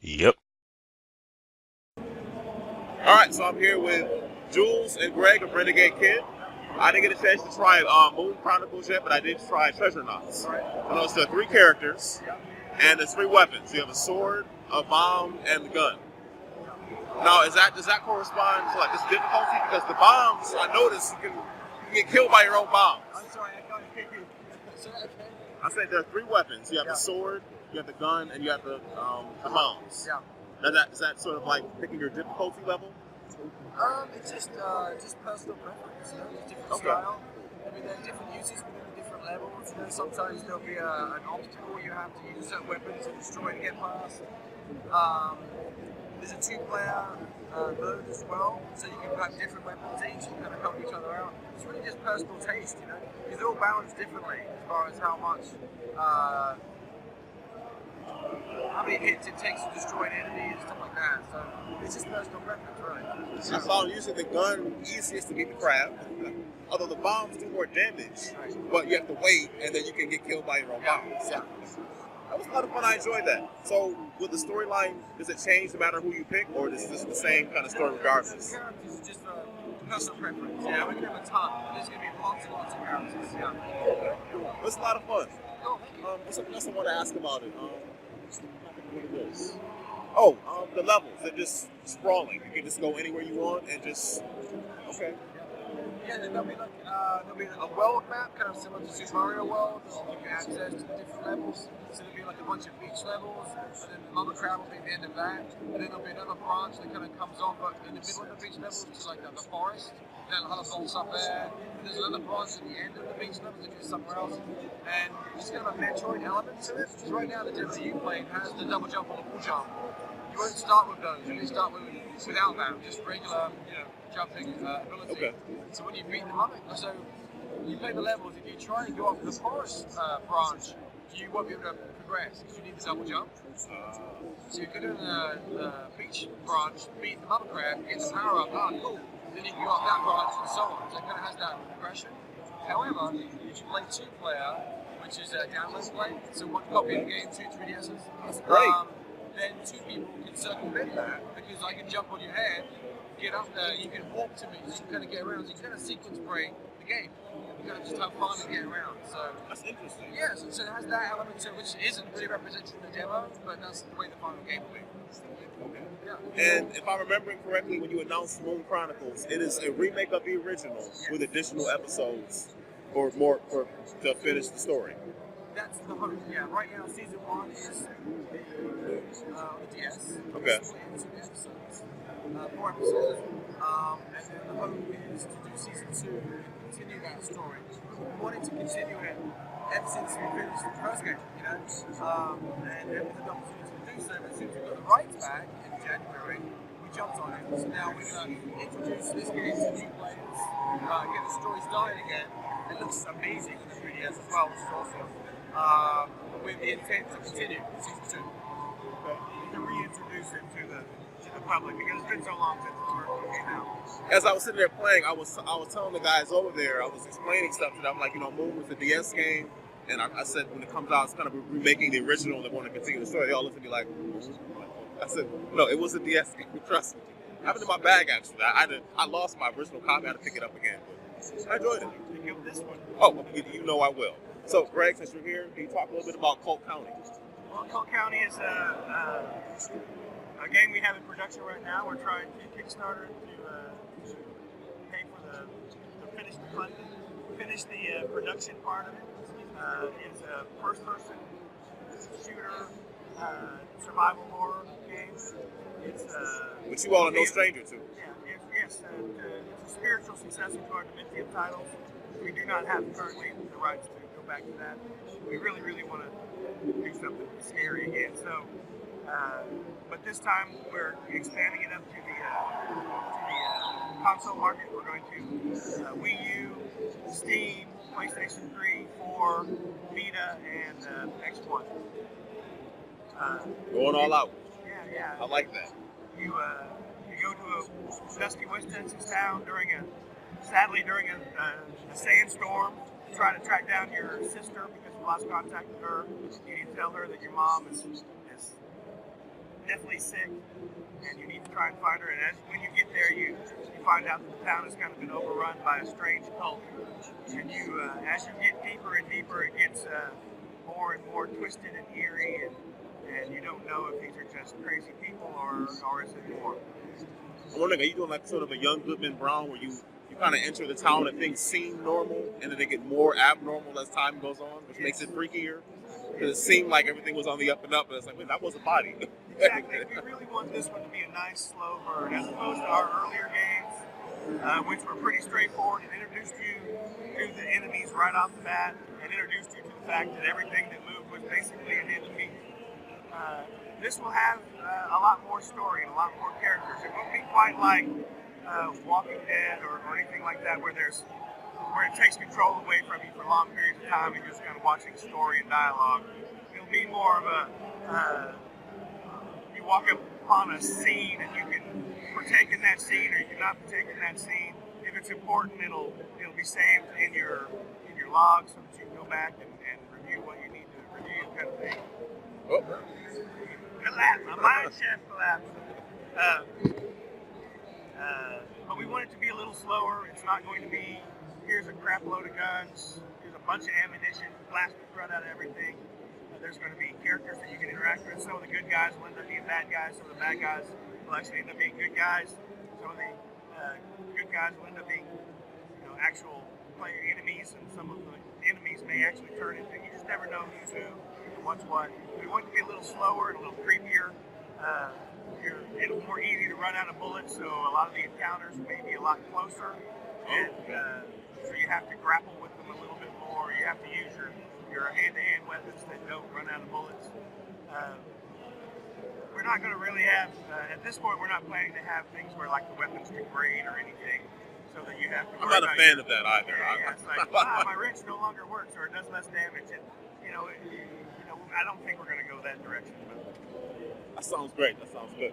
Yep. All right, so I'm here with Jools and Gregg of Renegade Kid. I didn't get a chance to try Moon Chronicles yet, but I did try Treasurenauts. I noticed there are 3 characters, and there's 3 weapons. You have a sword, a bomb, and the gun. Now, does that correspond to like this difficulty? Because the bombs, I noticed you can get killed by your own bombs. I'm sorry, I can't hear you. I said there are 3 weapons. You have the sword, you have the gun, and you have the bombs. Yeah. Now is that sort of like picking your difficulty level? It's just personal preference. You know, there's different style. I mean, there's different uses within the different levels. You know, sometimes there'll be an obstacle you have to use certain weapons to destroy to get past. There's a 2-player mode as well, so you can have different weapons each and kind of help each other out. It's really just personal taste, you know, because they're all balanced differently as far as how many hits it takes to destroy an enemy and stuff like that. So it's just personal preference, really. I found using the gun easiest to beat the crab. Although the bombs do more damage, but you have to wait, and then you can get killed by your own bombs. So that was a lot of fun. I enjoyed that. So, with the storyline, does it change no matter who you pick, or is this the same kind of story regardless? The characters is just a personal preference. Yeah, we're gonna have a ton. There's gonna be lots and lots of characters. Yeah. It was a lot of fun. What's something else I want to ask about it? What it is? The levels. They're just sprawling. You can just go anywhere you want and just. Okay. Yeah, there'll be a world map, kind of similar to Super Mario World. You can access to the different levels. So there'll be like a bunch of beach levels, and then another crowd will be at the end of that. And then there'll be another branch that kind of comes on, but in the middle of the beach levels, which is like the forest. Then a lot of bolts up there. And there's another branch at the end of the beach levels that goes somewhere else. And it's kind of a Metroid element to it. Because right now the demo that you played has the double jump or the wall jump. You won't start with those. You only start without that, just regular, jumping ability. Okay. So when you beat them up, so you play the levels. If you try and go up the forest branch, you won't be able to progress because you need the double jump. So you go to the beach branch, beat the mother crab, get the power up. Cool. Then you can go up that branch and so on. So it kind of has that progression. However, if you play 2-player, which is a download play, so one copy of the game, 2 3DSs. That's great. Then 2 people can circumvent that because I can jump on your head, get up there, you can walk to me, so you can kind of get around. So you can kind of sequence break the game. You kind of just have fun and get around. So that's interesting. Yeah, so it has that element to it, which isn't really represented in the demo, but that's the way the final game will be. Okay. Yeah. And if I'm remembering correctly, when you announced Moon Chronicles, it is a remake of the original with additional episodes to finish the story. That's the hope. Yeah, right now season 1 is the DS. Okay. It's split into 2 episodes, 4 episodes, and then the hope is to do season 2 and continue that story. We wanted to continue it ever since we finished the first game, and we had the opportunity to do so. But as soon as we got the rights back in January, we jumped on it. So now we're going to introduce this game to new players, get the story started again. It looks amazing in the 3DS as well, which is awesome. With the intent to continue season 2. To reintroduce it to the public because it's been so long since it's worked out. As I was sitting there playing, I was telling the guys over there, I was explaining stuff to them. I'm like, Moon was the DS game, and I said when it comes out, it's kind of remaking the original and they want to continue the story. They all looked at me like, I said, no, it was a DS game, trust me. I have it in my bag, actually. I lost my original copy, I had to pick it up again. But I enjoyed it. Pick up this one. Oh, you know I will. So, Greg, since you're here, can you talk a little bit about Cult County? Well, Cult County is a game we have in production right now. We're trying to Kickstarter to pay for finish the production part of it. It's a first-person shooter survival horror game. Which you all are no stranger to. Yeah, it's a spiritual successor to our Dementium titles. We do not have currently the rights to go back to that. We really, really want to do something scary again. So, but this time we're expanding it up to the console market. We're going to Wii U, Steam, PlayStation 3, 4, Vita, and X1. Going all out. Yeah. I like that. You go to a dusty West Texas town during a sandstorm, trying to track down your sister because you lost contact with her. You need to tell her that your mom deathly sick, and you need to try and find her. And when you get there, you find out that the town has kind of been overrun by a strange cult. And you, as you get deeper and deeper, it gets more and more twisted and eerie, and you don't know if these are just crazy people or is it more. I'm wondering, are you doing like sort of a Young Goodman Brown where you kind of enter the town and things seem normal and then they get more abnormal as time goes on, which makes it freakier? Because it seemed like everything was on the up and up, but it's like, wait, that was a body. Exactly. We really want this one to be a nice, slow burn, as opposed to our earlier games, which were pretty straightforward and introduced you to the enemies right off the bat and introduced you to the fact that everything that moved was basically an enemy. This will have a lot more story and a lot more characters. It won't be quite like Walking Dead or anything like that, where it takes control away from you for long periods of time and you're just kind of watching story and dialogue. It'll be more of a you walk upon a scene and you can partake in that scene or you cannot partake in that scene. If it's important, it'll be saved in your logs so that you can go back and review what you need to review, kind of thing. Oh. Collapse. My mind shaft collapsed. But we want it to be a little slower. It's not going to be, here's a crap load of guns, here's a bunch of ammunition, blast the crud out of everything. There's going to be characters that you can interact with. Some of the good guys will end up being bad guys. Some of the bad guys will actually end up being good guys. Some of the good guys will end up being, actual player enemies, and some of the enemies may actually turn into, you just never know who's who and what's what. We want it to be a little slower and a little creepier. It's more easy to run out of bullets, so a lot of the encounters may be a lot closer, and so you have to grapple with them a little bit more. You have to use your hand-to-hand weapons that don't run out of bullets. We're not going to really have, at this point, we're not planning to have things where like the weapons degrade or anything, so that you have to. I'm not a fan of that either. Yeah, it's like, my wrench no longer works, or it does less damage, and I don't think we're going to go that direction. But that sounds great. That sounds good.